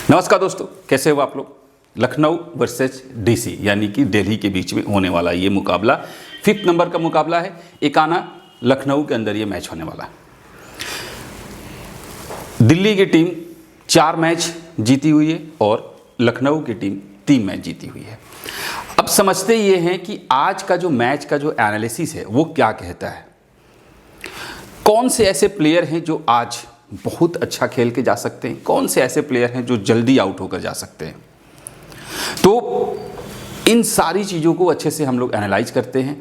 नमस्कार दोस्तों, कैसे हो आप लोग। लखनऊ वर्सेस डीसी यानी कि दिल्ली के बीच में होने वाला ये मुकाबला 5th नंबर का मुकाबला है। एक आना लखनऊ के अंदर ये मैच होने वाला है। दिल्ली की टीम 4 मैच जीती हुई है और लखनऊ की टीम 3 मैच जीती हुई है। अब समझते ये हैं कि आज का जो मैच का जो एनालिसिस है वो क्या कहता है, कौन से ऐसे प्लेयर हैं जो आज बहुत अच्छा खेल के जा सकते हैं, कौन से ऐसे प्लेयर हैं जो जल्दी आउट होकर जा सकते हैं। तो इन सारी चीज़ों को अच्छे से हम लोग एनालाइज करते हैं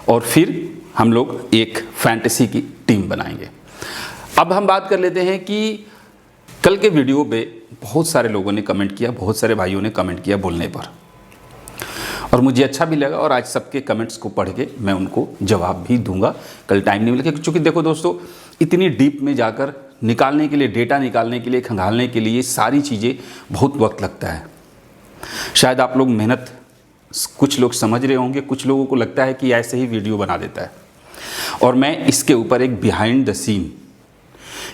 और फिर हम लोग एक फैंटेसी की टीम बनाएंगे। अब हम बात कर लेते हैं कि कल के वीडियो पे बहुत सारे लोगों ने कमेंट किया, बहुत सारे भाइयों ने कमेंट किया बोलने पर, और मुझे अच्छा भी लगा और आज सबके कमेंट्स को पढ़ के मैं उनको जवाब भी दूंगा। कल टाइम नहीं मिला क्योंकि देखो दोस्तों, इतनी डीप में जाकर निकालने के लिए, डेटा निकालने के लिए, खंगालने के लिए सारी चीज़ें बहुत वक्त लगता है। शायद आप लोग मेहनत कुछ लोग समझ रहे होंगे, कुछ लोगों को लगता है कि ऐसे ही वीडियो बना देता है, और मैं इसके ऊपर एक बिहाइंड द सीन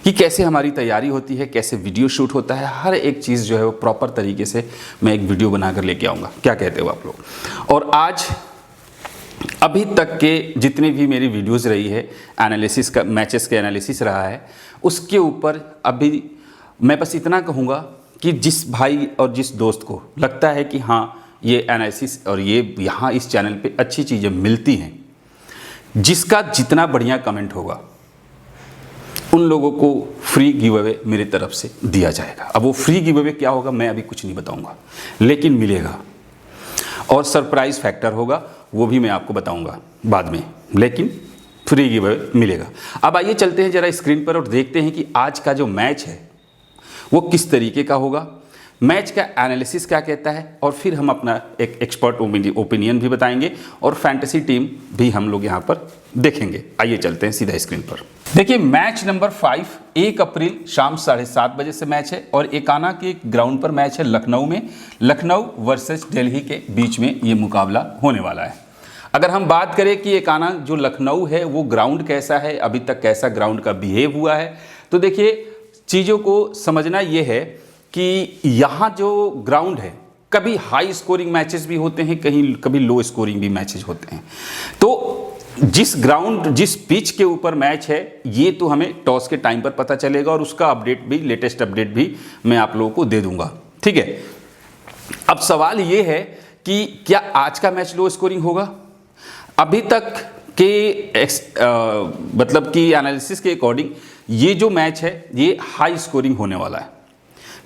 कि कैसे हमारी तैयारी होती है, कैसे वीडियो शूट होता है, हर एक चीज़ जो है वो प्रॉपर तरीके से मैं एक वीडियो बनाकर लेके आऊँगा। क्या कहते हो आप लोग। और आज अभी तक के जितनी भी मेरी वीडियोस रही है एनालिसिस का, मैचेस के एनालिसिस रहा है, उसके ऊपर अभी मैं बस इतना कहूँगा कि जिस भाई और जिस दोस्त को लगता है कि हाँ ये एनालिसिस और ये यहाँ इस चैनल पे अच्छी चीज़ें मिलती हैं, जिसका जितना बढ़िया कमेंट होगा उन लोगों को फ्री गिव अवे मेरी तरफ से दिया जाएगा। अब वो फ्री गिव अवे क्या होगा मैं अभी कुछ नहीं बताऊँगा, लेकिन मिलेगा, और सरप्राइज़ फैक्टर होगा वो भी मैं आपको बताऊंगा बाद में, लेकिन फ्री गिव अवे मिलेगा। अब आइए चलते हैं ज़रा स्क्रीन पर और देखते हैं कि आज का जो मैच है वो किस तरीके का होगा, मैच का एनालिसिस क्या कहता है, और फिर हम अपना एक एक्सपर्ट ओपिनियन भी बताएंगे और फैंटेसी टीम भी हम लोग यहाँ पर देखेंगे। आइए चलते हैं सीधा स्क्रीन पर। देखिए मैच नंबर 5 1 अप्रैल शाम 7:30 बजे से मैच है और एकाना के ग्राउंड पर मैच है लखनऊ में। लखनऊ वर्सेस दिल्ली के बीच में ये मुकाबला होने वाला है। अगर हम बात करें कि एकाना जो लखनऊ है वो ग्राउंड कैसा है, अभी तक कैसा ग्राउंड का बिहेव हुआ है, तो देखिए चीज़ों को समझना ये है कि यहाँ जो ग्राउंड है कभी हाई स्कोरिंग मैचेस भी होते हैं, कहीं कभी लो स्कोरिंग भी मैचेस होते हैं। तो जिस ग्राउंड, जिस पिच के ऊपर मैच है ये तो हमें टॉस के टाइम पर पता चलेगा और उसका अपडेट भी, लेटेस्ट अपडेट भी मैं आप लोगों को दे दूंगा, ठीक है। अब सवाल ये है कि क्या आज का मैच लो स्कोरिंग होगा। अभी तक के मतलब कि एनालिसिस के अकॉर्डिंग ये जो मैच है ये हाई स्कोरिंग होने वाला है,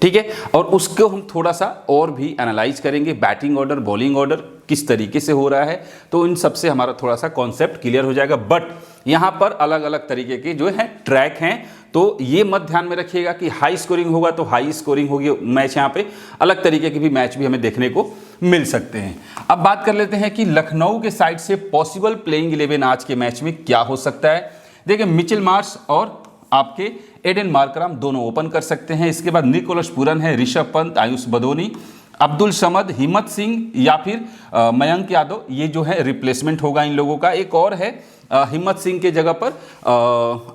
ठीक है, और उसको हम थोड़ा सा और भी एनालाइज करेंगे। बैटिंग ऑर्डर, बॉलिंग ऑर्डर किस तरीके से हो रहा है, तो इन सब से हमारा थोड़ा सा कॉन्सेप्ट क्लियर हो जाएगा। बट यहाँ पर अलग अलग तरीके के जो है ट्रैक हैं, तो ये मत ध्यान में रखिएगा कि हाई स्कोरिंग होगा तो हाई स्कोरिंग होगी मैच। यहाँ पे अलग तरीके के भी मैच भी हमें देखने को मिल सकते हैं। अब बात कर लेते हैं कि लखनऊ के साइड से पॉसिबल प्लेइंग 11 आज के मैच में क्या हो सकता है। देखिए मिचेल मार्श और आपके एडन मार्करम दोनों ओपन कर सकते हैं। इसके बाद निकोलस पूरन है, ऋषभ पंत, आयुष बदोनी, अब्दुल समद, हिम्मत सिंह या फिर मयंक यादव, ये जो है रिप्लेसमेंट होगा इन लोगों का। एक और है हिम्मत सिंह के जगह पर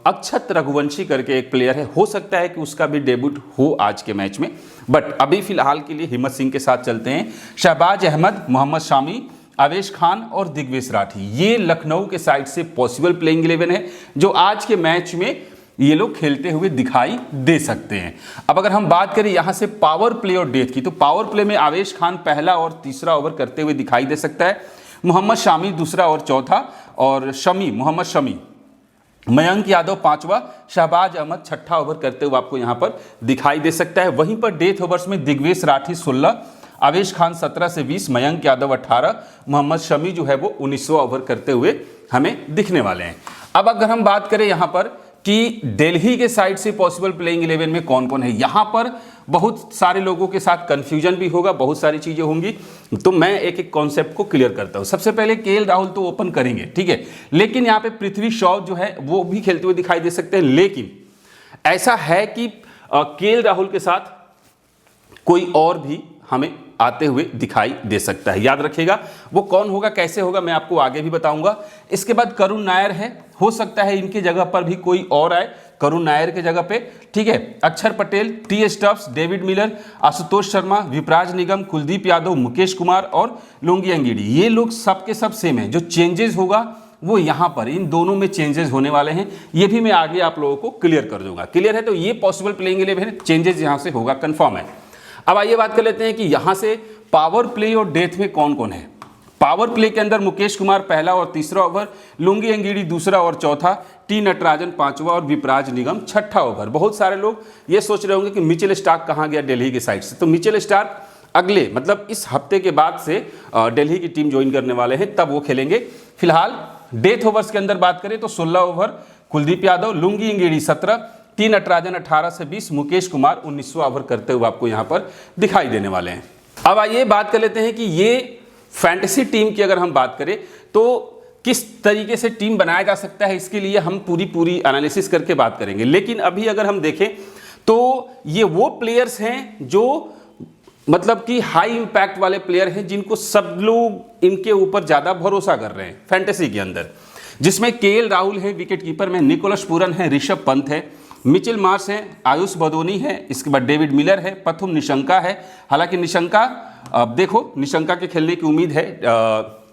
अक्षत रघुवंशी करके एक प्लेयर है, हो सकता है कि उसका भी डेब्यूट हो आज के मैच में, बट अभी फिलहाल के लिए हिम्मत सिंह के साथ चलते हैं। शहबाज अहमद, मोहम्मद शामी, आवेश खान और दिग्वेश राठी, ये लखनऊ के साइड से पॉसिबल प्लेइंग 11 है जो आज के मैच में ये लोग खेलते हुए दिखाई दे सकते हैं। अब अगर हम बात करें यहाँ से पावर प्ले और डेथ की, तो पावर प्ले में आवेश खान पहला और तीसरा ओवर करते हुए दिखाई दे सकता है, मोहम्मद शामी दूसरा और चौथा, और मोहम्मद शमी, मयंक यादव 5वां, शहबाज अहमद 6ठा ओवर करते हुए आपको यहाँ पर दिखाई दे सकता है। वहीं पर डेथ ओवर्स में दिग्वेश राठी 16, आवेश खान 17 से 20, मयंक यादव 18, मोहम्मद शमी जो है वो 19वां ओवर करते हुए हमें दिखने वाले हैं। अब अगर हम बात करें यहाँ पर कि दिल्ली के साइड से पॉसिबल प्लेइंग 11 में कौन कौन है, यहाँ पर बहुत सारे लोगों के साथ कंफ्यूजन भी होगा, बहुत सारी चीज़ें होंगी, तो मैं एक एक कॉन्सेप्ट को क्लियर करता हूँ। सबसे पहले केएल राहुल तो ओपन करेंगे, ठीक है, लेकिन यहाँ पे पृथ्वी शॉ जो है वो भी खेलते हुए दिखाई दे सकते हैं। लेकिन ऐसा है कि केएल राहुल के साथ कोई और भी हमें आते हुए दिखाई दे सकता है। याद रखिएगा वो कौन होगा, कैसे होगा, मैं आपको आगे भी बताऊंगा। इसके बाद करुण नायर है, हो सकता है इनकी जगह पर भी कोई और आए करुण नायर के जगह पे, ठीक है। अक्षर पटेल, टी स्टफ्स, डेविड मिलर, आशुतोष शर्मा, विपराज निगम, कुलदीप यादव, मुकेश कुमार और लोंगी अंगीडी, ये लोग सब के सब सेम है। जो चेंजेस होगा वो यहाँ पर इन दोनों में चेंजेस होने वाले हैं, ये भी मैं आगे आप लोगों को क्लियर कर दूंगा। क्लियर है? तो ये पॉसिबल प्लेइंग 11 चेंजेस यहाँ से होगा, कंफर्म है। अब आइए बात कर लेते हैं कि यहाँ से पावर प्ले और डेथ में कौन कौन है। पावर प्ले के अंदर मुकेश कुमार पहला और तीसरा ओवर, लुंगी अंगीडी दूसरा और चौथा, टी नटराजन पांचवा और विपराज निगम छठा ओवर। बहुत सारे लोग ये सोच रहे होंगे कि मिचेल स्टार्क कहाँ गया दिल्ली की साइड से, तो मिचेल स्टार्क अगले मतलब इस हफ्ते के बाद से दिल्ली की टीम ज्वाइन करने वाले हैं, तब वो खेलेंगे। फिलहाल डेथ ओवर्स के अंदर बात करें तो 16 ओवर कुलदीप यादव, लुंगी अंगीडी 17, टी नटराजन 18 से 20, मुकेश कुमार 19वां ओवर करते हुए आपको यहाँ पर दिखाई देने वाले हैं। अब आइए बात कर लेते हैं कि ये फैंटेसी टीम की अगर हम बात करें तो किस तरीके से टीम बनाया जा सकता है, इसके लिए हम पूरी एनालिसिस करके बात करेंगे। लेकिन अभी अगर हम देखें तो ये वो प्लेयर्स हैं जो मतलब कि हाई इंपैक्ट वाले प्लेयर हैं, जिनको सब लोग इनके ऊपर ज़्यादा भरोसा कर रहे हैं फैंटेसी के अंदर, जिसमें केएल राहुल है विकेट कीपर में, निकोलस पूरन है, ऋषभ पंत है, मिचेल मार्श है, आयुष बदोनी है, इसके बाद डेविड मिलर है, प्रथुम निशंका है। हालांकि निशंका अब देखो निशंका के खेलने की उम्मीद है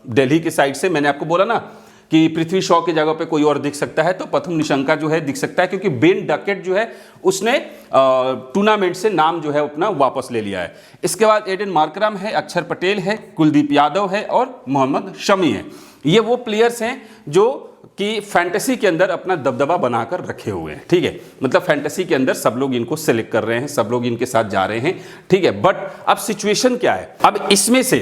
दिल्ली की साइड से। मैंने आपको बोला ना कि पृथ्वी शॉ की जगह पे कोई और दिख सकता है, तो प्रथम निशंका जो है दिख सकता है, क्योंकि बेन डकेट जो है उसने टूर्नामेंट से नाम जो है अपना वापस ले लिया है। इसके बाद एडन मार्करम है, अक्षर पटेल है, कुलदीप यादव है और मोहम्मद शमी है। ये वो प्लेयर्स हैं जो कि फैंटेसी के अंदर अपना दबदबा बनाकर रखे हुए हैं, ठीक है। मतलब फैंटेसी के अंदर सब लोग इनको सेलेक्ट कर रहे हैं, सब लोग इनके साथ जा रहे हैं, ठीक है। बट अब सिचुएशन क्या है, अब इसमें से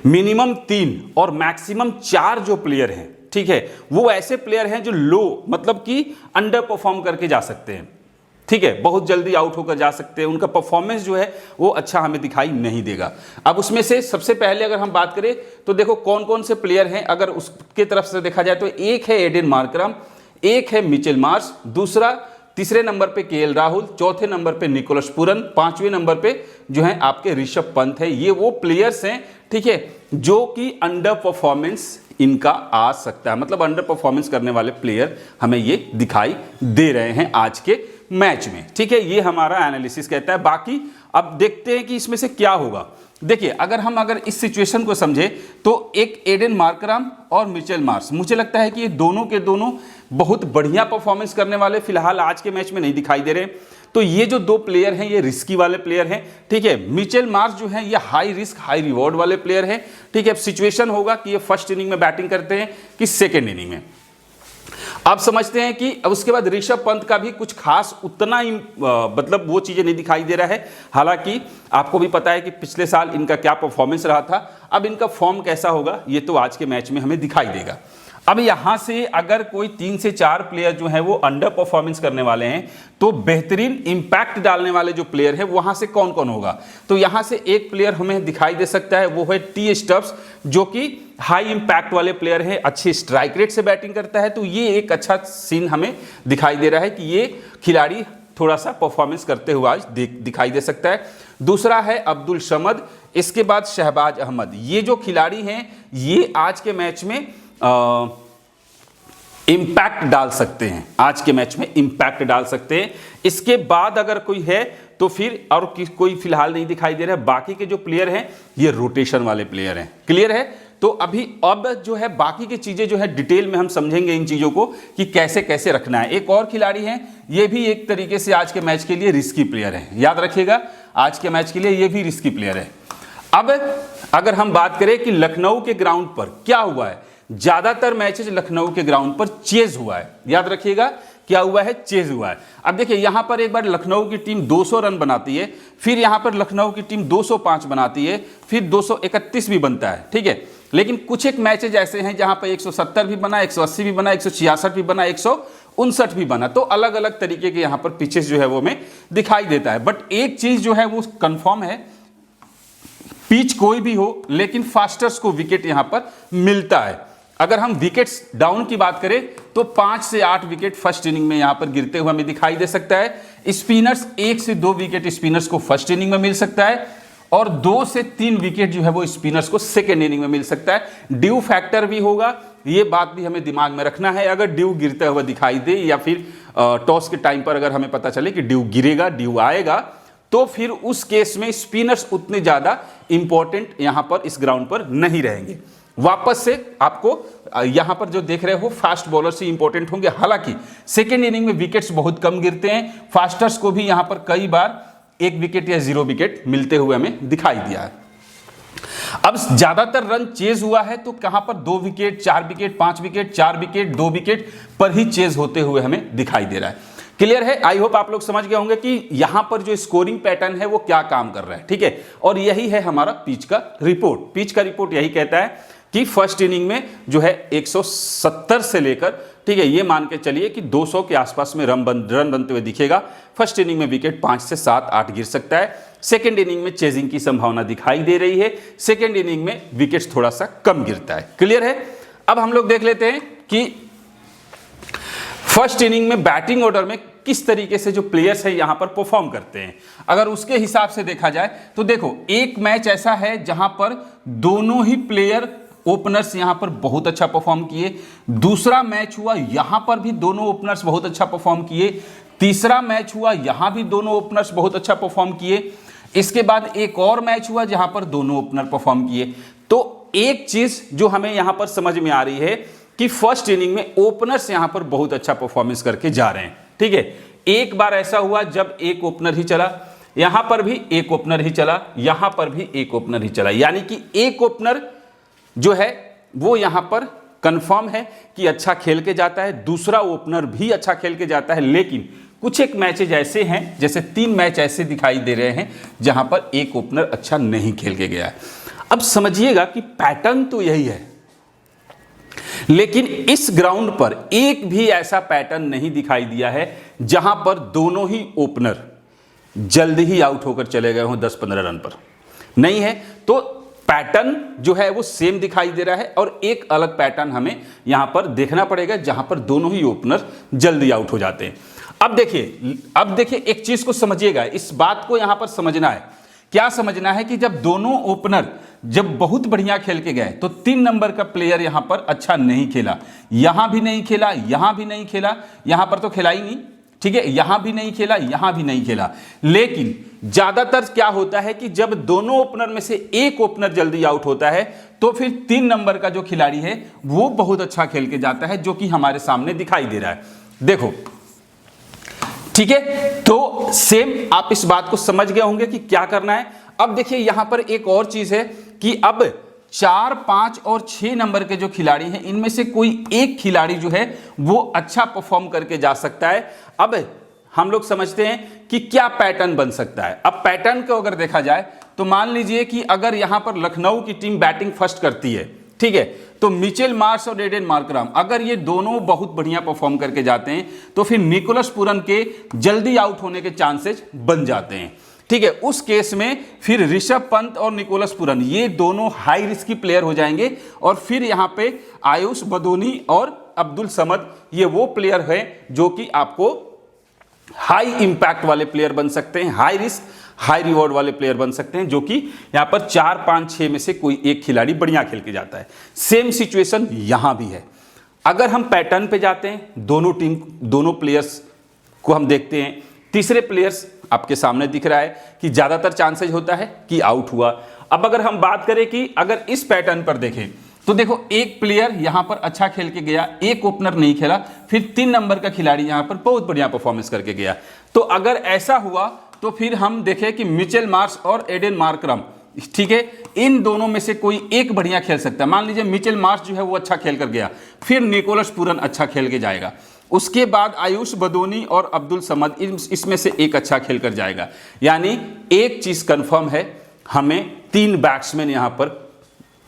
मिनिमम 3 और मैक्सिमम 4 जो प्लेयर हैं, ठीक है, वो ऐसे प्लेयर हैं जो लो मतलब कि अंडर परफॉर्म करके जा सकते हैं, ठीक है, बहुत जल्दी आउट होकर जा सकते हैं, उनका परफॉर्मेंस जो है वो अच्छा हमें दिखाई नहीं देगा। अब उसमें से सबसे पहले अगर हम बात करें तो देखो कौन कौन से प्लेयर हैं, अगर उसके तरफ से देखा जाए तो एक है एडन मार्करम, एक है मिचेल मार्श, दूसरा तीसरे नंबर पे केएल राहुल, चौथे नंबर पे निकोलस पूरन, 5वें नंबर पे जो है आपके ऋषभ पंत है। ये वो प्लेयर्स हैं, ठीक है, जो कि अंडर परफॉर्मेंस इनका आ सकता है, मतलब अंडर परफॉर्मेंस करने वाले प्लेयर हमें ये दिखाई दे रहे हैं आज के मैच में, ठीक है। ये हमारा एनालिसिस कहता है। बाकी अब देखते हैं कि इसमें से क्या होगा। देखिए अगर इस सिचुएशन को समझे तो एक एडन मार्करम और मिचेल मार्श, मुझे लगता है कि ये दोनों के दोनों बहुत बढ़िया परफॉर्मेंस करने वाले फिलहाल आज के मैच में नहीं दिखाई दे रहे। तो ये जो दो प्लेयर हैं ये रिस्की वाले प्लेयर हैं, ठीक है। मिचेल मार्श जो है ये हाई रिस्क हाई रिवॉर्ड वाले प्लेयर हैं, ठीक है। अब सिचुएशन होगा कि ये फर्स्ट इनिंग में बैटिंग करते हैं कि सेकेंड इनिंग में। आप समझते हैं कि अब उसके बाद ऋषभ पंत का भी कुछ खास उतना ही मतलब वो चीज़ें नहीं दिखाई दे रहा है। हालांकि आपको भी पता है कि पिछले साल इनका क्या परफॉर्मेंस रहा था, अब इनका फॉर्म कैसा होगा ये तो आज के मैच में हमें दिखाई देगा। अब यहाँ से अगर कोई 3 से 4 प्लेयर जो हैं वो अंडर परफॉर्मेंस करने वाले हैं तो बेहतरीन इंपैक्ट डालने वाले जो प्लेयर हैं वहाँ से कौन कौन होगा, तो यहाँ से एक प्लेयर हमें दिखाई दे सकता है, वो है टी स्टफ्स, जो कि हाई इंपैक्ट वाले प्लेयर हैं, अच्छी स्ट्राइक रेट से बैटिंग करता है। तो ये एक अच्छा सीन हमें दिखाई दे रहा है कि ये खिलाड़ी थोड़ा सा परफॉर्मेंस करते हुए आज दिखाई दे सकता है। दूसरा है अब्दुल समद, इसके बाद शहबाज अहमद। ये जो खिलाड़ी हैं ये आज के मैच में इंपैक्ट डाल सकते हैं, आज के मैच में इंपैक्ट डाल सकते हैं। इसके बाद अगर कोई है तो फिर और कोई फिलहाल नहीं दिखाई दे रहा है। बाकी के जो प्लेयर हैं ये रोटेशन वाले प्लेयर हैं। क्लियर है? तो अब जो है बाकी की चीजें जो है डिटेल में हम समझेंगे इन चीजों को कि कैसे कैसे रखना है। एक और खिलाड़ी हैं, ये भी एक तरीके से आज के मैच के लिए रिस्की प्लेयर है, याद रखिएगा, आज के मैच के लिए ये भी रिस्की प्लेयर है। अब अगर हम बात करें कि लखनऊ के ग्राउंड पर क्या हुआ है, ज्यादातर मैचेस लखनऊ के ग्राउंड पर चेज हुआ है, याद रखिएगा क्या हुआ है, चेज हुआ है। अब देखिए यहां पर एक बार लखनऊ की टीम 200 रन बनाती है, फिर यहां पर लखनऊ की टीम 205 बनाती है, फिर 231 भी बनता है, ठीक है। लेकिन कुछ एक मैचेज ऐसे हैं जहां पर 170 भी बना, 180 भी बना, 166 भी बना, 159 भी बना। तो अलग अलग तरीके के यहां पर पिचेस जो है वो हमें दिखाई देता है। बट एक चीज जो है वो कंफर्म है, पिच कोई भी हो लेकिन फास्टर्स को विकेट यहां पर मिलता है। अगर हम विकेट्स डाउन की बात करें तो 5 से 8 विकेट फर्स्ट इनिंग में यहां पर गिरते हुए हमें दिखाई दे सकता है। स्पिनर्स 1 से 2 विकेट स्पिनर्स को फर्स्ट इनिंग में मिल सकता है और 2 से 3 विकेट जो है वो स्पिनर्स को सेकेंड इनिंग में मिल सकता है। ड्यू फैक्टर भी होगा, ये बात भी हमें दिमाग में रखना है। अगर ड्यू गिरता हुआ दिखाई दे या फिर टॉस के टाइम पर अगर हमें पता चले कि ड्यू गिरेगा, ड्यू आएगा, तो फिर उस केस में स्पिनर्स उतने ज्यादा इंपॉर्टेंट यहां पर इस ग्राउंड पर नहीं रहेंगे। वापस से आपको यहां पर जो देख रहे हो फास्ट बॉलर्स ही इंपॉर्टेंट होंगे। हालांकि सेकेंड इनिंग में विकेट्स बहुत कम गिरते हैं, फास्टर्स को भी यहां पर कई बार 1 विकेट या 0 विकेट मिलते हुए हमें दिखाई दिया है। अब ज्यादातर रन चेज हुआ है तो कहां पर 2 wicket, 4 wicket, 5 wicket, 4 wicket, 2 wicket पर ही चेज होते हुए हमें दिखाई दे रहा है। क्लियर है? आई होप आप लोग समझ गए होंगे कि यहां पर जो स्कोरिंग पैटर्न है वो क्या काम कर रहा है। ठीक है, और यही है हमारा पिच का रिपोर्ट। पिच का रिपोर्ट यही कहता है कि फर्स्ट इनिंग में जो है 170 से लेकर, ठीक है, ये मान के चलिए कि 200 के आसपास में रन बनते हुए दिखेगा। फर्स्ट इनिंग में विकेट 5 से 7, 8 गिर सकता है। सेकेंड इनिंग में चेजिंग की संभावना दिखाई दे रही है। सेकेंड इनिंग में विकेट्स थोड़ा सा कम गिरता है। क्लियर है? अब हम लोग देख लेते हैं कि फर्स्ट इनिंग में बैटिंग ऑर्डर में किस तरीके से जो प्लेयर्स है यहां पर परफॉर्म करते हैं। अगर उसके हिसाब से देखा जाए तो देखो, एक मैच ऐसा है जहां पर दोनों ही प्लेयर ओपनर्स यहां पर बहुत अच्छा परफॉर्म किए। दूसरा मैच हुआ, यहां पर भी दोनों ओपनर्स बहुत अच्छा परफॉर्म किए। तीसरा मैच हुआ, यहां भी दोनों ओपनर्स बहुत अच्छा परफॉर्म किए। इसके बाद एक और मैच हुआ जहां पर दोनों ओपनर परफॉर्म किए। तो एक चीज जो हमें यहां पर समझ में आ रही है कि फर्स्ट इनिंग में ओपनर्स यहां पर बहुत अच्छा परफॉर्मेंस करके जा रहे हैं। ठीक है, एक बार ऐसा हुआ जब एक ओपनर ही चला, यहां पर भी एक ओपनर ही चला, यहां पर भी एक ओपनर ही चला, यानी कि एक ओपनर जो है वो यहां पर कंफर्म है कि अच्छा खेल के जाता है, दूसरा ओपनर भी अच्छा खेल के जाता है। लेकिन कुछ एक मैचेज ऐसे हैं, जैसे 3 मैच ऐसे दिखाई दे रहे हैं जहां पर एक ओपनर अच्छा नहीं खेल के गया है। अब समझिएगा कि पैटर्न तो यही है, लेकिन इस ग्राउंड पर एक भी ऐसा पैटर्न नहीं दिखाई दिया है जहां पर दोनों ही ओपनर जल्दी ही आउट होकर चले गए हों 10-15 रन पर। नहीं है, तो पैटर्न जो है वो सेम दिखाई दे रहा है और एक अलग पैटर्न हमें यहां पर देखना पड़ेगा जहां पर दोनों ही ओपनर जल्दी आउट हो जाते हैं। अब देखिए एक चीज को समझिएगा, इस बात को यहां पर समझना है। क्या समझना है कि जब दोनों ओपनर जब बहुत बढ़िया खेल के गए तो 3 नंबर का प्लेयर यहां पर अच्छा नहीं खेला, यहां भी नहीं खेला, यहां भी नहीं खेला, यहां पर तो खेला ही नहीं। ठीक है, यहां भी नहीं खेला, यहां भी नहीं खेला। लेकिन ज्यादातर क्या होता है कि जब दोनों ओपनर में से एक ओपनर जल्दी आउट होता है तो फिर 3 नंबर का जो खिलाड़ी है वो बहुत अच्छा खेल के जाता है, जो कि हमारे सामने दिखाई दे रहा है। देखो, ठीक है, तो सेम आप इस बात को समझ गए होंगे कि क्या करना है। अब देखिए यहां पर एक और चीज है कि अब 4, 5 और 6 नंबर के जो खिलाड़ी हैं इनमें से कोई एक खिलाड़ी जो है वो अच्छा परफॉर्म करके जा सकता है। अब हम लोग समझते हैं कि क्या पैटर्न बन सकता है। अब पैटर्न को अगर देखा जाए तो मान लीजिए कि अगर यहां पर लखनऊ की टीम बैटिंग फर्स्ट करती है, ठीक है, तो मिचेल मार्श और एडेन मार्करम अगर ये दोनों बहुत बढ़िया परफॉर्म करके जाते हैं तो फिर निकोलस पूरन के जल्दी आउट होने के चांसेस बन जाते हैं। ठीक है, उस केस में फिर ऋषभ पंत और निकोलस पूरन ये दोनों हाई रिस्की प्लेयर हो जाएंगे और फिर यहां पे आयुष बदोनी और अब्दुल समद ये वो प्लेयर है जो कि आपको हाई इंपैक्ट वाले प्लेयर बन सकते हैं, हाई रिस्क हाई रिवॉर्ड वाले प्लेयर बन सकते हैं, जो कि यहां पर 4, 5, 6 में से कोई एक खिलाड़ी बढ़िया खेल के जाता है। सेम सिचुएशन यहां भी है। अगर हम पैटर्न पे जाते हैं, दोनों प्लेयर्स को हम देखते हैं, तीसरे प्लेयर्स आपके सामने दिख रहा है कि ज्यादातर चांसेस होता है कि आउट हुआ। अब अगर हम बात करें कि अगर इस पैटर्न पर देखें तो देखो, एक प्लेयर यहां पर अच्छा खेल के गया, एक ओपनर नहीं खेला, फिर 3 नंबर का खिलाड़ी यहां पर बहुत बढ़िया परफॉर्मेंस करके गया। तो अगर ऐसा हुआ तो फिर हम देखें कि मिचेल मार्श और एडेन मार्करम, ठीक है, इन दोनों में से कोई एक बढ़िया खेल सकता है। मान लीजिए मिचेल मार्श जो है वो अच्छा खेल कर गया, फिर निकोलस पूरन अच्छा खेल के जाएगा, उसके बाद आयुष बदोनी और अब्दुल समद इसमें से एक अच्छा खेल कर जाएगा। यानी एक चीज कंफर्म है, हमें 3 बैट्समैन यहां पर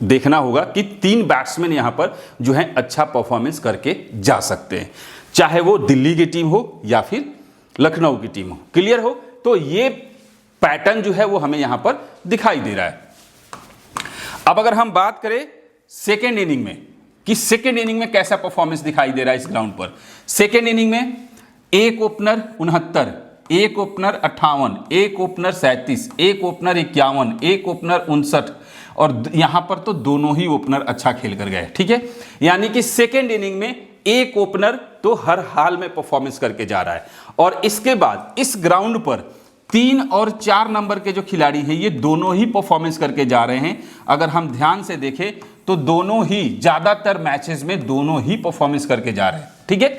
देखना होगा कि 3 बैट्समैन यहां पर जो है अच्छा परफॉर्मेंस करके जा सकते हैं, चाहे वो दिल्ली की टीम हो या फिर लखनऊ की टीम हो। क्लियर हो? तो ये पैटर्न जो है वो हमें यहां पर दिखाई दे रहा है। अब अगर हम बात करें सेकेंड इनिंग में कि सेकेंड इनिंग में कैसा परफॉर्मेंस दिखाई दे रहा है इस ग्राउंड पर। सेकेंड इनिंग में एक ओपनर 69, एक ओपनर 58, एक ओपनर 37, एक ओपनर 51, एक ओपनर 59 और यहां पर तो दोनों ही ओपनर अच्छा खेल कर गए। ठीक है, यानी कि सेकेंड इनिंग में एक ओपनर तो हर हाल में परफॉर्मेंस करके जा रहा है। और इसके बाद इस ग्राउंड पर 3 और 4 नंबर के जो खिलाड़ी हैं ये दोनों ही परफॉर्मेंस करके जा रहे हैं। अगर हम ध्यान से देखें तो दोनों ही ज्यादातर मैचेस में दोनों ही परफॉर्मेंस करके जा रहे हैं। ठीक है,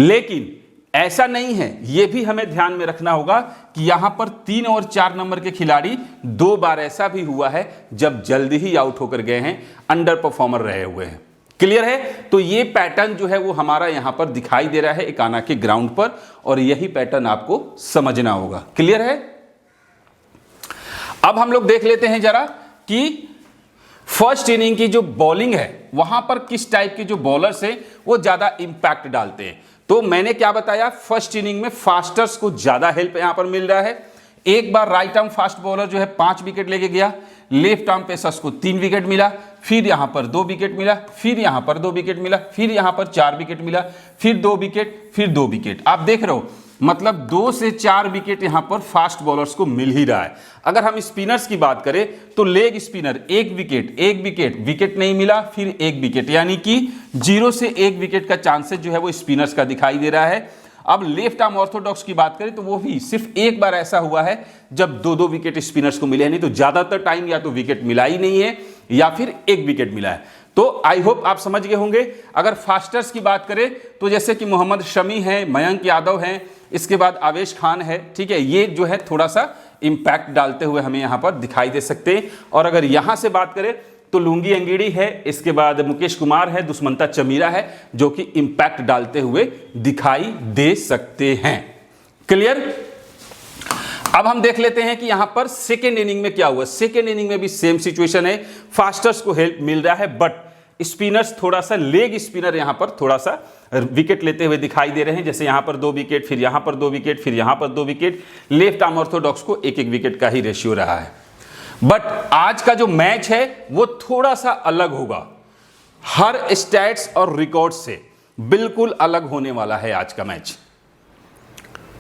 लेकिन ऐसा नहीं है, यह भी हमें ध्यान में रखना होगा कि यहां पर 3 और 4 नंबर के खिलाड़ी 2 बार ऐसा भी हुआ है जब जल्दी ही आउट होकर गए हैं, अंडर परफॉर्मर रहे हुए हैं। क्लियर है? तो ये पैटर्न जो है वो हमारा यहां पर दिखाई दे रहा है एकाना के ग्राउंड पर, और यही पैटर्न आपको समझना होगा। क्लियर है? अब हम लोग देख लेते हैं जरा कि फर्स्ट इनिंग की जो बॉलिंग है वहां पर किस टाइप के जो बॉलर्स हैं वो ज्यादा इंपैक्ट डालते हैं। तो मैंने क्या बताया, फर्स्ट इनिंग में फास्टर्स को ज्यादा हेल्प यहां पर मिल रहा है। एक बार राइट आर्म फास्ट बॉलर जो है 5 विकेट लेके गया, लेफ्ट आर्म पेसर्स को 3 विकेट मिला, फिर यहां पर 2 विकेट मिला, फिर यहां पर 2 विकेट मिला, फिर यहां पर 4 विकेट मिला, फिर 2 विकेट, फिर 2 विकेट। आप देख रहे हो, मतलब 2 से 4 विकेट यहां पर फास्ट बॉलर्स को मिल ही रहा है। अगर हम स्पिनर्स की बात करें तो leg spinner 1 wicket, 1 wicket, wicket नहीं मिला, फिर 1 विकेट, यानी कि 0 से 1 विकेट का चांसेस जो है वो स्पिनर्स का दिखाई दे रहा है। अब लेफ्ट आर्म ऑर्थोडॉक्स की बात करें तो वो भी सिर्फ एक बार ऐसा हुआ है जब 2-2 विकेट स्पिनर्स को मिले हैं, नहीं तो ज्यादातर टाइम या तो विकेट मिला ही नहीं है या फिर 1 विकेट मिला है। तो आई होप आप समझ गए होंगे। अगर फास्टर्स की बात करें तो जैसे कि मोहम्मद शमी है, मयंक यादव हैं, इसके बाद आवेश खान है, ठीक है, ये जो है थोड़ा सा इंपैक्ट डालते हुए हमें यहां पर दिखाई दे सकते हैं। और अगर यहां से बात करें तो लुंगी अंगीड़ी है, इसके बाद मुकेश कुमार है, दुष्मंता चमीरा है, जो कि इंपैक्ट डालते हुए दिखाई दे सकते हैं। क्लियर? अब हम देख लेते हैं कि यहां पर सेकेंड इनिंग में क्या हुआ। सेकेंड इनिंग में भी सेम सिचुएशन है, फास्टर्स को हेल्प मिल रहा है, बट स्पिनर्स थोड़ा सा, लेग स्पिनर यहां पर थोड़ा सा विकेट लेते हुए दिखाई दे रहे हैं। जैसे यहां पर 2 विकेट, फिर यहां पर 2 विकेट, फिर यहां पर 2 विकेट। लेफ्ट आर्म ऑर्थोडॉक्स को 1-1 विकेट का ही रेशियो रहा है। बट आज का जो मैच है वो थोड़ा सा अलग होगा, हर स्टैट्स और रिकॉर्ड से बिल्कुल अलग होने वाला है आज का मैच।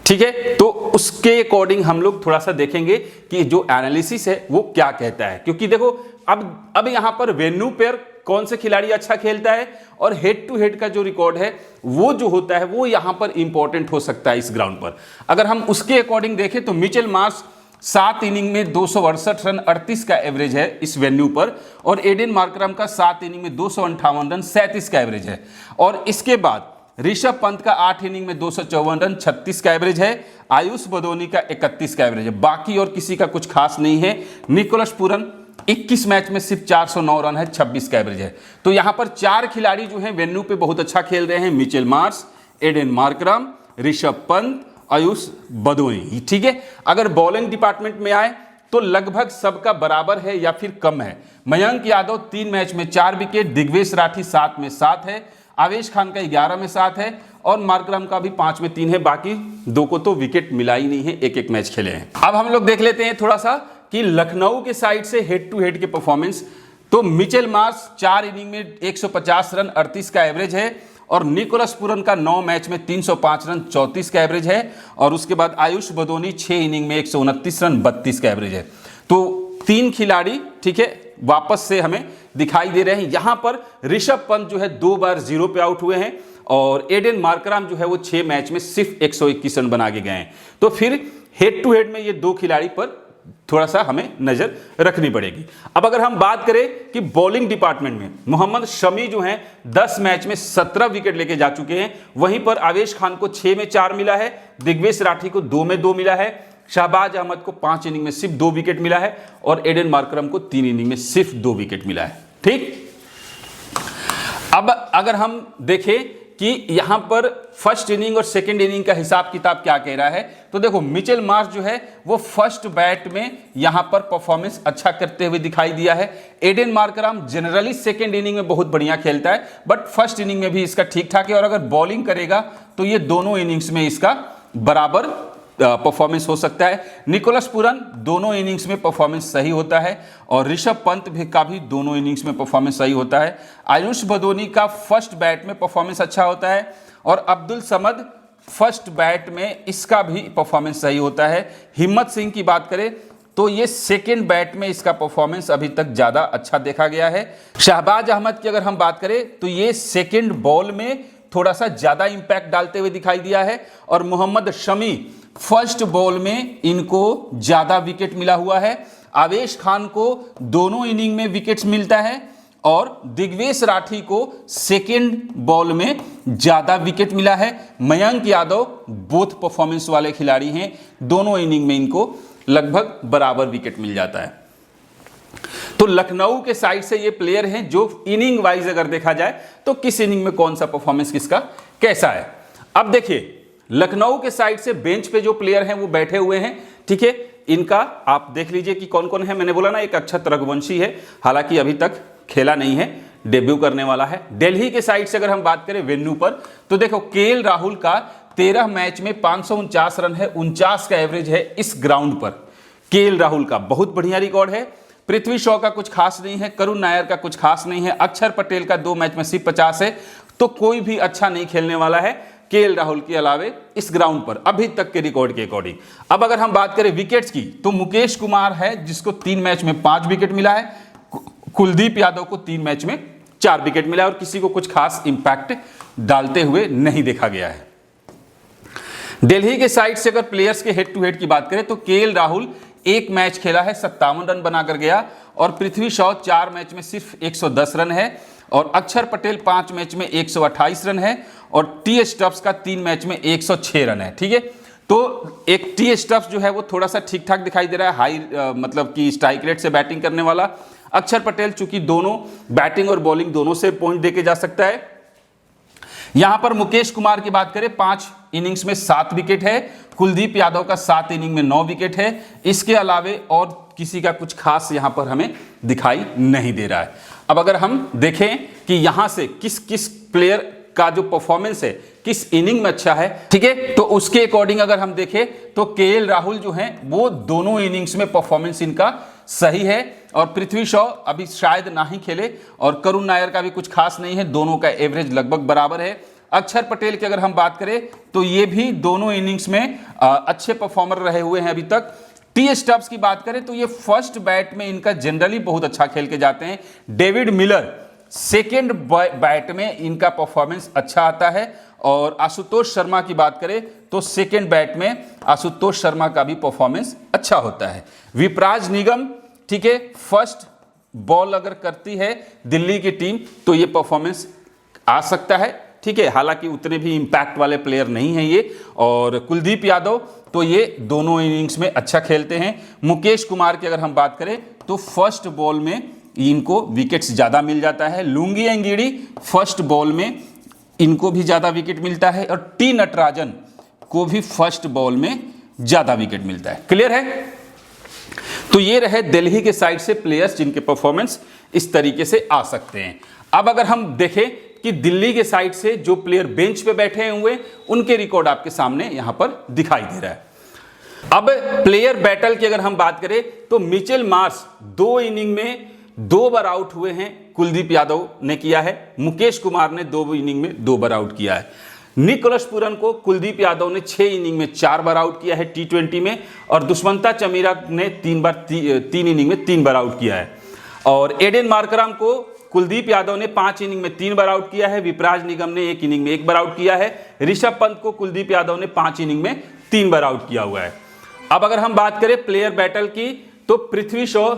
ठीक है, तो उसके अकॉर्डिंग हम लोग थोड़ा सा देखेंगे कि जो एनालिसिस है वो क्या कहता है। क्योंकि देखो अब यहां पर वेन्यू पर कौन से खिलाड़ी अच्छा खेलता है और हेड टू हेड का जो रिकॉर्ड है वो जो होता है वो यहां पर इंपॉर्टेंट हो सकता है इस ग्राउंड पर। अगर हम उसके अकॉर्डिंग देखें तो मिचेल मार्श 7 इनिंग में 268 रन 38 का एवरेज है इस वेन्यू पर, और एडेन मार्करम का 7 इनिंग में 258 रन 37 का एवरेज है। और इसके बाद ऋषभ पंत का 8 इनिंग में 254 रन 36 का एवरेज है, आयुष बदोनी का 31 का एवरेज है, बाकी और किसी का कुछ खास नहीं है। निकोलस पूरन 21 मैच में सिर्फ 409 रन है, 26 का एवरेज है। तो यहां पर 4 खिलाड़ी जो हैं वेन्यू पे बहुत अच्छा खेल रहे हैं, Mitchell Marsh, Aiden Markram, Rishabh Pant, Ayush Badoni. ठीक है, अगर बॉलिंग डिपार्टमेंट में आए तो लगभग सबका बराबर है या फिर कम है। मयंक यादव 3 मैच में 4 विकेट, दिग्वेश राठी 7 में 7 है, आवेश खान का 11 में 7 है, और मार्करम का भी 5 में 3 है, बाकी 2 को तो विकेट मिला ही नहीं है, 1-1 मैच खेले हैं। अब हम लोग देख लेते हैं थोड़ा सा कि लखनऊ के साइड से हेड टू हेड के परफॉर्मेंस। तो मिचेल मार्श 4 इनिंग में 150 रन 38 का एवरेज है, और निकोलस पूरन का 9 मैच में 305 रन 34 का एवरेज है, और उसके बाद आयुष बदोनी 6 इनिंग में 129 रन 32 का एवरेज है। तो 3 खिलाड़ी, ठीक है, वापस से हमें दिखाई दे रहे हैं। यहां पर ऋषभ पंत जो है 2 बार 0 पे आउट हुए हैं, और एडेन मार्करम जो है वो 6 मैच में सिर्फ 121 रन बना के गए हैं। तो फिर हेड टू हेड में ये 2 खिलाड़ी पर थोड़ा सा हमें नजर रखनी पड़ेगी। अब अगर हम बात करें कि बॉलिंग डिपार्टमेंट में मोहम्मद शमी जो हैं 10 मैच में 17 विकेट लेके जा चुके हैं, वहीं पर आवेश खान को 6 में 4 मिला है, दिग्वेश राठी को 2 में 2 मिला है, शहबाज अहमद को 5 इनिंग में सिर्फ 2 विकेट मिला है, और एडेन मार्करम को 3 इनिंग में सिर्फ 2 विकेट मिला है। ठीक, अब अगर हम देखें कि यहां पर फर्स्ट इनिंग और सेकंड इनिंग का हिसाब किताब क्या कह रहा है, तो देखो मिचेल मार्श जो है वो फर्स्ट बैट में यहां पर परफॉर्मेंस अच्छा करते हुए दिखाई दिया है। Aiden Markram generally second inning में बहुत बढ़िया खेलता है, बट फर्स्ट इनिंग में भी इसका ठीक ठाक है, और अगर बॉलिंग करेगा तो ये दोनों इनिंग्स में इसका बराबर परफॉर्मेंस हो सकता है। निकोलस पूरन दोनों इनिंग्स में परफॉर्मेंस सही होता है, और ऋषभ पंत का भी दोनों इनिंग्स में परफॉर्मेंस सही होता है। आयुष बदोनी का फर्स्ट बैट में परफॉर्मेंस अच्छा होता है, और अब्दुल समद फर्स्ट बैट में इसका भी परफॉर्मेंस सही होता है। हिम्मत सिंह की बात करें तो ये सेकेंड बैट में इसका परफॉर्मेंस अभी तक ज़्यादा अच्छा देखा गया है। शहबाज अहमद की अगर हम बात करें तो ये सेकेंड बॉल में थोड़ा सा ज़्यादा इंपैक्ट डालते हुए दिखाई दिया है। और मोहम्मद शमी फर्स्ट बॉल में इनको ज़्यादा विकेट मिला हुआ है। आवेश खान को दोनों इनिंग में विकेट्स मिलता है और दिग्वेश राठी को सेकेंड बॉल में ज़्यादा विकेट मिला है। मयंक यादव बोथ परफॉर्मेंस वाले खिलाड़ी हैं, दोनों इनिंग में इनको लगभग बराबर विकेट मिल जाता है। तो लखनऊ के साइड से ये प्लेयर हैं जो इनिंग वाइज अगर देखा जाए तो किस इनिंग में कौन सा परफॉर्मेंस किसका कैसा है। अब देखिए लखनऊ के साइड से बेंच पे जो प्लेयर हैं वो बैठे हुए हैं, ठीक है। इनका आप देख लीजिए कि कौन कौन है। मैंने बोला ना एक अक्षत रघुवंशी है, हालांकि अभी तक खेला नहीं है, डेब्यू करने वाला है। दिल्ली के साइड से अगर हम बात करें वेन्यू पर तो देखो केएल राहुल का 13 मैच में 549 रन है, 49 का एवरेज है इस ग्राउंड पर। केएल राहुल का बहुत बढ़िया रिकॉर्ड है। पृथ्वी शॉ का कुछ खास नहीं है, करुण नायर का कुछ खास नहीं है, अक्षर पटेल का 2 मैच में सिर्फ 50 है। तो कोई भी अच्छा नहीं खेलने वाला है केएल राहुल के अलावे इस ग्राउंड पर अभी तक के रिकॉर्ड के अकॉर्डिंग। अब अगर हम बात करें विकेट्स की तो मुकेश कुमार है जिसको 3 मैच में 5 विकेट मिला है। कुलदीप यादव को 3 मैच में 4 विकेट मिला है और किसी को कुछ खास इंपैक्ट डालते हुए नहीं देखा गया है। दिल्ली के साइड से अगर प्लेयर्स के हेड टू हेड की बात करें तो केएल राहुल 1 मैच खेला है, 57 रन बनाकर गया। और पृथ्वी शॉ 4 मैच में सिर्फ 110 रन है। और अक्षर पटेल 5 मैच में 128 रन है। और टी स्टब्स का 3 मैच में 106 रन है, ठीक है। तो एक टी स्टब्स जो है वो थोड़ा सा ठीक ठाक दिखाई दे रहा है, हाई मतलब कि स्ट्राइक रेट से बैटिंग करने वाला। अक्षर पटेल चूंकि दोनों बैटिंग और बॉलिंग दोनों से पॉइंट देके जा सकता है। यहां पर मुकेश कुमार की बात करें 5 इनिंग्स में 7 विकेट है। कुलदीप यादव का 7 इनिंग में 9 विकेट है। इसके अलावे और किसी का कुछ खास यहां पर हमें दिखाई नहीं दे रहा है। अब अगर हम देखें कि यहां से किस किस प्लेयर का जो परफॉर्मेंस है किस इनिंग में अच्छा है, ठीक है, तो उसके अकॉर्डिंग अगर हम देखें तो केएल राहुल जो हैं वो दोनों इनिंग्स में परफॉर्मेंस इनका सही है। और पृथ्वी शॉ अभी शायद ना ही खेले और करुण नायर का भी कुछ खास नहीं है, दोनों का एवरेज लगभग बराबर है। अक्षर पटेल की अगर हम बात करें तो ये भी दोनों इनिंग्स में अच्छे परफॉर्मर रहे हुए हैं अभी तक। टी स्टब्स की बात करें तो ये फर्स्ट बैट में इनका जनरली बहुत अच्छा खेल के जाते हैं। डेविड मिलर सेकेंड बैट में इनका परफॉर्मेंस अच्छा आता है। और आशुतोष शर्मा की बात करें तो सेकेंड बैट में आशुतोष शर्मा का भी परफॉर्मेंस अच्छा होता है। विपराज निगम, ठीक है, फर्स्ट बॉल अगर करती है दिल्ली की टीम तो ये परफॉर्मेंस आ सकता है, ठीक है, हालांकि उतने भी इंपैक्ट वाले प्लेयर नहीं हैं ये। और कुलदीप यादव तो ये दोनों इनिंग्स में अच्छा खेलते हैं। मुकेश कुमार की अगर हम बात करें तो फर्स्ट बॉल में इनको विकेट्स ज़्यादा मिल जाता है। लुंगी एंगिडी फर्स्ट बॉल में इनको भी ज़्यादा विकेट मिलता है। और टी नटराजन को भी फर्स्ट बॉल में ज़्यादा विकेट मिलता है। क्लियर है। तो ये रहे दिल्ली के साइड से प्लेयर्स जिनके परफॉर्मेंस इस तरीके से आ सकते हैं। अब अगर हम देखें कि दिल्ली के साइड से जो प्लेयर बेंच पे बैठे हुए उनके रिकॉर्ड आपके सामने यहां पर दिखाई दे रहा है। अब प्लेयर बैटल की अगर हम बात करें तो मिचेल मार्श 2 इनिंग में 2 बार आउट हुए हैं, कुलदीप यादव ने किया है। मुकेश कुमार ने 2 इनिंग में 2 बार आउट किया है। निकोलस पुरन को कुलदीप यादव ने 6 इनिंग में 4 बार आउट किया है T20 में। और दुष्मंता चमीरा ने 3 इनिंग में 3 बार आउट किया है। और एडेन मार्कराम को कुलदीप यादव ने 5 इनिंग में 3 बार आउट किया है। विपराज निगम ने 1 इनिंग में 1 बार आउट किया है। ऋषभ पंत को कुलदीप यादव ने 5 इनिंग में 3 बार आउट किया हुआ है। अब अगर हम बात करें प्लेयर बैटल की तो पृथ्वी शॉ,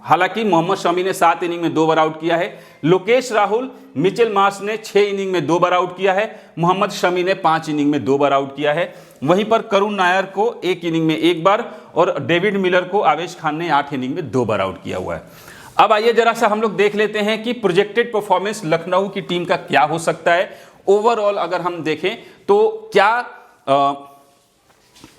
हालांकि मोहम्मद शमी ने 7 इनिंग में 2 बार आउट किया है। लोकेश राहुल, मिचेल मार्श ने 6 इनिंग में 2 बार आउट किया है। मोहम्मद शमी ने 5 इनिंग में 2 बार आउट किया है। वहीं पर करुण नायर को 1 इनिंग में 1 बार और डेविड मिलर को आवेश खान ने 8 इनिंग में 2 बार आउट किया हुआ है। अब आइए जरा सा हम लोग देख लेते हैं कि प्रोजेक्टेड परफॉर्मेंस लखनऊ की टीम का क्या हो सकता है। ओवरऑल अगर हम देखें तो क्या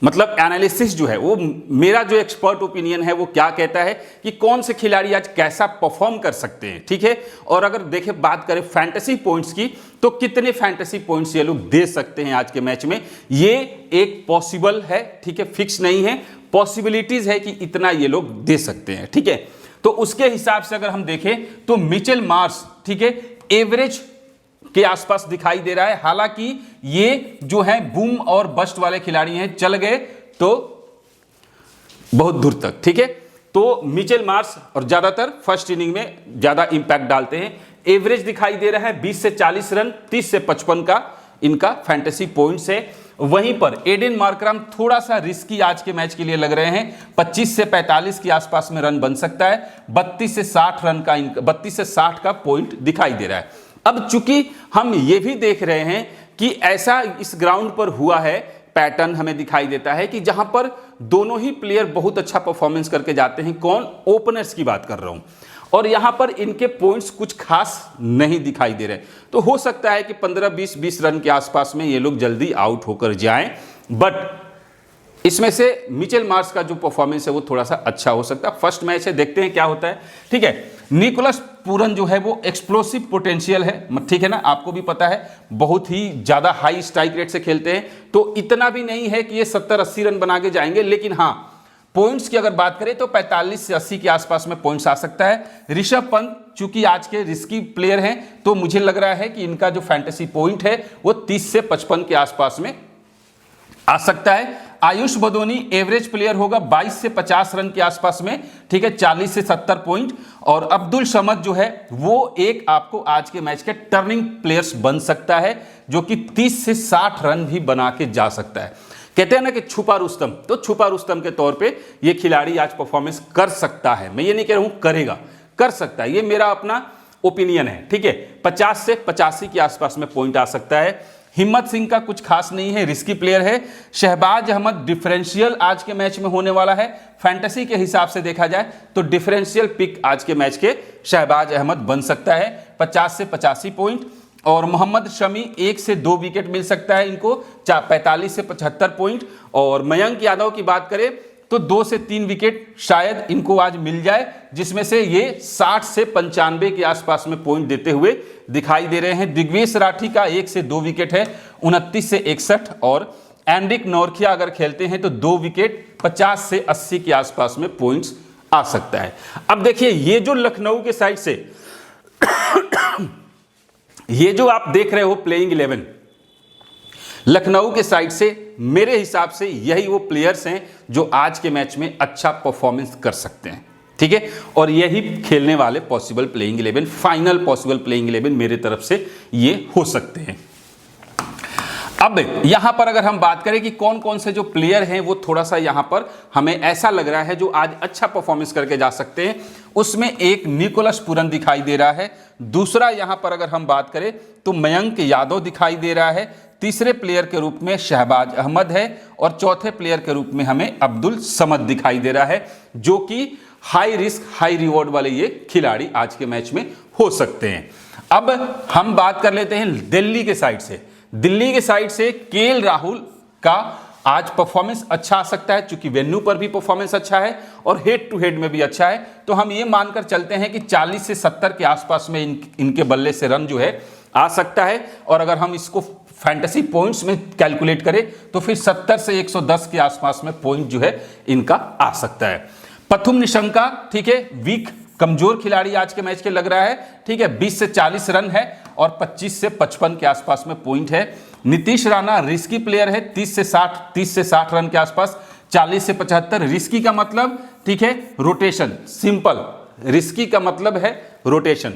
मतलब एनालिसिस जो है वो मेरा जो एक्सपर्ट ओपिनियन है वो क्या कहता है कि कौन से खिलाड़ी आज कैसा परफॉर्म कर सकते हैं, ठीक है। और अगर देखें बात करें फैंटेसी पॉइंट्स की तो कितने फैंटेसी पॉइंट्स ये लोग दे सकते हैं आज के मैच में, ये एक पॉसिबल है, ठीक है, फिक्स नहीं है, पॉसिबिलिटीज है कि इतना ये लोग दे सकते हैं, ठीक है। तो उसके हिसाब से अगर हम देखें तो मिचेल मार्श, ठीक है, एवरेज के आसपास दिखाई दे रहा है। हालांकि ये जो है बूम और बस्ट वाले खिलाड़ी हैं, चल गए तो बहुत दूर तक, ठीक है। तो मिचेल मार्श और ज्यादातर फर्स्ट इनिंग में ज्यादा इंपैक्ट डालते हैं। एवरेज दिखाई दे रहा है 20 से 40 रन, 30 से 55 का इनका फैंटेसी पॉइंट्स है। वहीं पर एडेन मार्करम थोड़ा सा रिस्की आज के मैच के लिए लग रहे हैं। 25 से 45 के आसपास में रन बन सकता है। 32 से 60 रन का 32 से 60 का पॉइंट दिखाई दे रहा है। अब चूंकि हम ये भी देख रहे हैं कि ऐसा इस ग्राउंड पर हुआ है, पैटर्न हमें दिखाई देता है कि जहां पर दोनों ही प्लेयर बहुत अच्छा परफॉर्मेंस करके जाते हैं। कौन? ओपनर्स की बात कर रहा हूं। और यहां पर इनके पॉइंट्स कुछ खास नहीं दिखाई दे रहे, तो हो सकता है कि 15-20 रन के आसपास में ये लोग जल्दी आउट होकर जाएं। बट इसमें से मिचेल मार्श का जो परफॉर्मेंस है वो थोड़ा सा अच्छा हो सकता है। फर्स्ट मैच है, देखते हैं क्या होता है, ठीक है। निकोलस पूरन जो है वो एक्सप्लोसिव पोटेंशियल है, ठीक है ना, आपको भी पता है, बहुत ही ज्यादा हाई स्ट्राइक रेट से खेलते हैं। तो इतना भी नहीं है कि ये 70-80 रन बना के जाएंगे, लेकिन हाँ, पॉइंट्स की अगर बात करें तो 45 से 80 के आसपास में पॉइंट्स आ सकता है। ऋषभ पंत चूंकि आज के रिस्की प्लेयर हैं, तो मुझे लग रहा है कि इनका जो फैंटेसी पॉइंट है वो 30 से 55 के आसपास में आ सकता है। आयुष बदोनी एवरेज प्लेयर होगा 22 से 50 रन के आसपास में, ठीक है, 40 से 70 पॉइंट। और अब्दुल समद जो है वो एक आपको आज के मैच के टर्निंग प्लेयर्स बन सकता है, जो कि 30 से 60 रन भी बना के जा सकता है। कहते हैं ना कि छुपा रुस्तम, तो छुपा रुस्तम के तौर पे ये खिलाड़ी आज परफॉर्मेंस कर सकता है। मैं ये नहीं कह रहा हूं करेगा, कर सकता है, ये मेरा अपना ओपिनियन है, ठीक है। 50 से 85 के आसपास में पॉइंट आ सकता है। हिम्मत सिंह का कुछ खास नहीं है, रिस्की प्लेयर है। शहबाज अहमद डिफरेंशियल आज के मैच में होने वाला है। फैंटेसी के हिसाब से देखा जाए तो डिफरेंशियल पिक आज के मैच के शहबाज अहमद बन सकता है, 50 से 85 पॉइंट। और मोहम्मद शमी 1 से 2 विकेट मिल सकता है इनको, 45 से 75 पॉइंट। और मयंक यादव की बात करें तो 2 से 3 विकेट शायद इनको आज मिल जाए, जिसमें से ये 60 से 95 के आसपास में पॉइंट देते हुए दिखाई दे रहे हैं। दिग्वेश राठी का 1 से 2 विकेट है, 29 से 61। और एंड्रिक नौरखिया अगर खेलते हैं तो 2 विकेट, 50 से 80 के आसपास में पॉइंट्स आ सकता है। अब देखिए, ये जो लखनऊ के साइड से ये जो आप देख रहे हो प्लेइंग 11 लखनऊ के साइड से, मेरे हिसाब से यही वो प्लेयर्स हैं जो आज के मैच में अच्छा परफॉर्मेंस कर सकते हैं, ठीक है। और यही खेलने वाले possible playing 11, final possible playing 11 मेरे तरफ से ये हो सकते हैं। अब यहां पर अगर हम बात करें कि कौन कौन से जो प्लेयर हैं, वो थोड़ा सा यहां पर हमें ऐसा लग रहा है जो आज अच्छा परफॉर्मेंस करके जा सकते हैं, उसमें एक निकोलस पूरन दिखाई दे रहा है। दूसरा यहां पर अगर हम बात करें तो मयंक यादव दिखाई दे रहा है। तीसरे प्लेयर के रूप में शहबाज अहमद है। और चौथे प्लेयर के रूप में हमें अब्दुल समद दिखाई दे रहा है, जो कि हाई रिस्क हाई रिवॉर्ड वाले ये खिलाड़ी आज के मैच में हो सकते हैं। अब हम बात कर लेते हैं दिल्ली के साइड से। दिल्ली के साइड से केएल राहुल का आज परफॉर्मेंस अच्छा आ सकता है, चूंकि वेन्यू पर भी परफॉर्मेंस अच्छा है और हेड टू हेड में भी अच्छा है। तो हम ये मानकर चलते हैं कि 40 से 70 के आसपास में इनके बल्ले से रन जो है आ सकता है। और अगर हम इसको फैंटेसी पॉइंट्स में कैलकुलेट करें तो फिर 70 से 110 के आसपास में पॉइंट जो है इनका आ सकता है। पथुम निशंका, ठीक है, वीक कमजोर खिलाड़ी आज के मैच के लग रहा है, ठीक है, 20 से 40 रन है और 25 से 55 के आसपास में पॉइंट है। नीतीश राणा रिस्की प्लेयर है, 30 से 60 रन के आसपास, 40 से 75। रिस्की का मतलब, ठीक है, रोटेशन, सिंपल, रिस्की का मतलब है रोटेशन।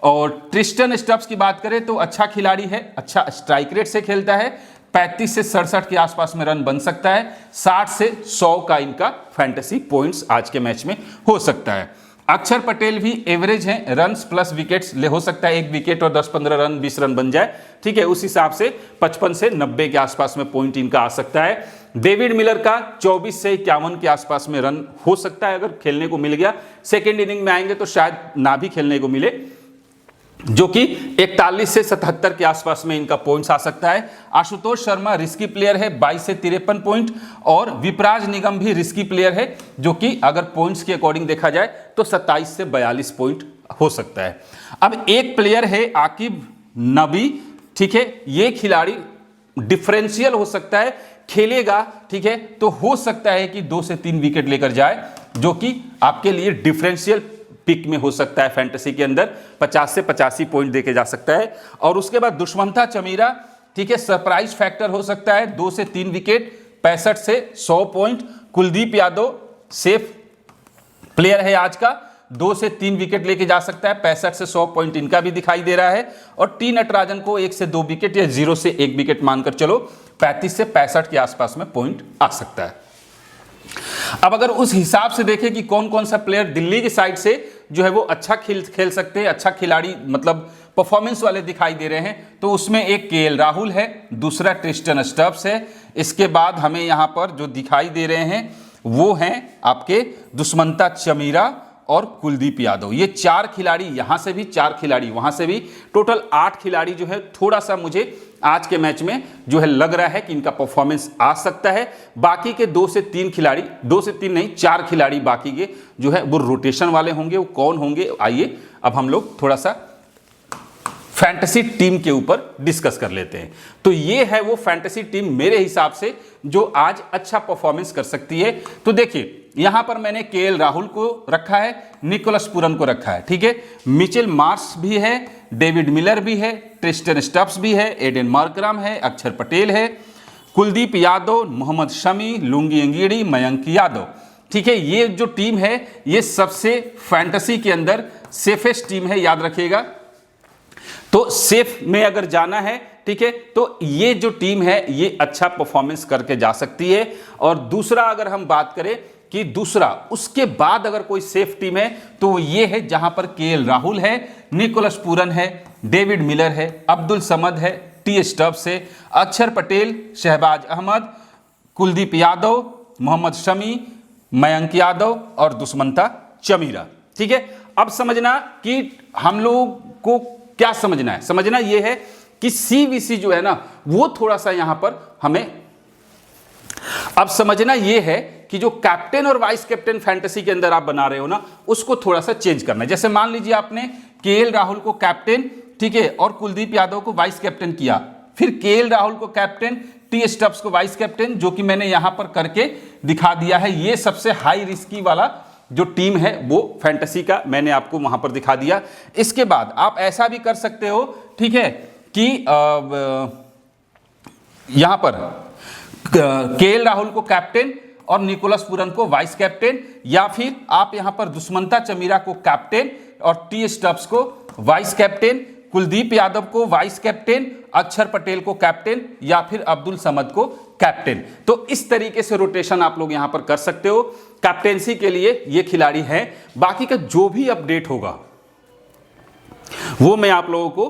और ट्रिस्टन स्टब्स की बात करें तो अच्छा खिलाड़ी है, अच्छा स्ट्राइक रेट से खेलता है, 35 से 67 के आसपास में रन बन सकता है, 60 से 100 का इनका फैंटेसी पॉइंट्स आज के मैच में हो सकता है। अक्षर पटेल भी एवरेज हैं, रन्स प्लस विकेट्स ले हो सकता है, 1 विकेट और 10-15 रन 20 रन बन जाए, ठीक है, उस हिसाब से 55 से 90 के आसपास में पॉइंट इनका आ सकता है। डेविड मिलर का 24 से 51 के आसपास में रन हो सकता है अगर खेलने को मिल गया। सेकेंड इनिंग में आएंगे तो शायद ना भी खेलने को मिले, जो कि 41 से 77 के आसपास में इनका पॉइंट्स आ सकता है। आशुतोष शर्मा रिस्की प्लेयर है, 22 से 53 पॉइंट। और विपराज निगम भी रिस्की प्लेयर है, जो कि अगर पॉइंट्स के अकॉर्डिंग देखा जाए तो 27 से 42 पॉइंट हो सकता है। अब एक प्लेयर है आकिब नबी, ठीक है, ये खिलाड़ी डिफरेंशियल हो सकता है, खेलेगा, ठीक है, तो हो सकता है कि 2 से 3 विकेट लेकर जाए, जो कि आपके लिए डिफरेंशियल पिक में हो सकता है फैंटेसी के अंदर, 50 से 85 पॉइंट देके जा सकता है। और उसके बाद दुष्मंता चमीरा, ठीक है, सरप्राइज फैक्टर हो सकता है, 2 से 3 विकेट, 65 से 100 point. Kuldeep Yadav safe player है आज का, 2 से 3 विकेट लेके जा सकता है, 65 से 100 पॉइंट इनका भी दिखाई दे रहा है। और टी नटराजन को 1 से 2 विकेट या 0 से 1 विकेट मानकर चलो, 35 से 65 के आसपास में पॉइंट आ सकता है। अब अगर उस हिसाब से देखें कि कौन कौन सा प्लेयर दिल्ली की साइड से जो है वो अच्छा खेल सकते हैं, अच्छा खिलाड़ी मतलब परफॉर्मेंस वाले दिखाई दे रहे हैं, तो उसमें एक केएल राहुल है, दूसरा ट्रिस्टन स्टब्स है, इसके बाद हमें यहां पर जो दिखाई दे रहे हैं वो हैं आपके दुष्मंता चमीरा और कुलदीप यादव। ये 4 खिलाड़ी यहां से भी, 4 खिलाड़ी वहां से भी, टोटल 8 खिलाड़ी जो है थोड़ा सा मुझे आज के मैच में जो है लग रहा है कि इनका परफॉर्मेंस आ सकता है। बाकी के 2 से 3 खिलाड़ी, 2 से 3 नहीं 4 खिलाड़ी बाकी के जो है वो रोटेशन वाले होंगे। वो कौन होंगे, आइए अब हम लोग थोड़ा सा फैंटेसी टीम के ऊपर डिस्कस कर लेते हैं। तो ये है वो फैंटेसी टीम मेरे हिसाब से जो आज अच्छा परफॉर्मेंस कर सकती है। तो देखिए यहां पर मैंने केएल राहुल को रखा है, निकोलस पूरन को रखा है, ठीक है, मिचेल मार्श भी है, डेविड मिलर भी है, ट्रिस्टन स्टब्स भी है, एडन मार्करम है, अक्षर पटेल है, कुलदीप यादव, मोहम्मद शमी, लुंगी अंगीड़ी, मयंक यादव, ठीक है। ये जो टीम है ये सबसे फैंटेसी के अंदर सेफेस्ट टीम है, याद रखिएगा। तो सेफ में अगर जाना है, ठीक है, तो ये जो टीम है ये अच्छा परफॉर्मेंस करके जा सकती है। और दूसरा अगर हम बात करें कि दूसरा उसके बाद अगर कोई सेफ टीम है तो ये है जहां पर केएल राहुल है, निकोलस पूरन है, डेविड मिलर है, अब्दुल समद है, टी स्टब्स है, अक्षर पटेल, शहबाज अहमद, कुलदीप यादव, मोहम्मद शमी, मयंक यादव और दुष्मंता चमीरा, ठीक है। अब समझना कि हम लोग को क्या समझना है, समझना यह है कि सीवीसी जो है ना वो थोड़ा सा यहां पर हमें अब समझना यह है कि जो कैप्टन और वाइस कैप्टन फैंटेसी के अंदर आप बना रहे हो ना उसको थोड़ा सा चेंज करना है। जैसे मान लीजिए आपने केएल राहुल को कैप्टन, ठीक है, और कुलदीप यादव को वाइस कैप्टन किया, फिर केएल राहुल को कैप्टन, टी स्टब्स को वाइस कैप्टन, जो कि मैंने यहां पर करके दिखा दिया है। ये सबसे हाई रिस्की वाला जो टीम है वो फैंटेसी का मैंने आपको वहां पर दिखा दिया। इसके बाद आप ऐसा भी कर सकते हो, ठीक है, कि यहां पर केएल राहुल को कैप्टन और निकोलस पूरन को वाइस कैप्टन, या फिर आप यहां पर दुष्मंता चमीरा को कैप्टन और टी स्टब्स को वाइस कैप्टन, कुलदीप यादव को वाइस कैप्टन, अक्षर पटेल को कैप्टन, या फिर अब्दुल समद को कैप्टन। तो इस तरीके से रोटेशन आप लोग यहां पर कर सकते हो। कैप्टेंसी के लिए ये खिलाड़ी हैं। बाकी का जो भी अपडेट होगा वो मैं आप लोगों को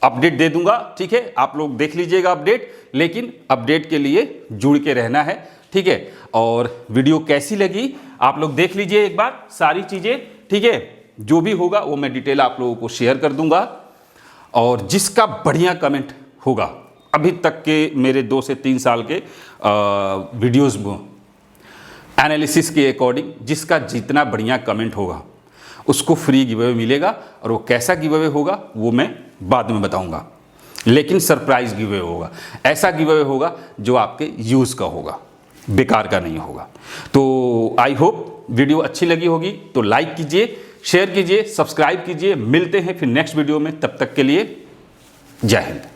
अपडेट दे दूंगा, ठीक है, आप लोग देख लीजिएगा अपडेट, लेकिन अपडेट के लिए जुड़ के रहना है, ठीक है। और वीडियो कैसी लगी आप लोग देख लीजिए एक बार सारी चीजें, ठीक है, जो भी होगा वो मैं डिटेल आप लोगों को शेयर कर दूंगा। और जिसका बढ़िया कमेंट होगा, अभी तक के मेरे 2 से 3 साल के वीडियोस में एनालिसिस के अकॉर्डिंग जिसका जितना बढ़िया कमेंट होगा उसको फ्री गिव अवे मिलेगा। और वो कैसा गिव अवे होगा वो मैं बाद में बताऊंगा, लेकिन सरप्राइज गिव अवे होगा। ऐसा गिव अवे होगा जो आपके यूज़ का होगा, बेकार का नहीं होगा। तो आई होप वीडियो अच्छी लगी होगी तो लाइक कीजिए, शेयर कीजिए, सब्सक्राइब कीजिए। मिलते हैं फिर नेक्स्ट वीडियो में, तब तक के लिए जय हिंद।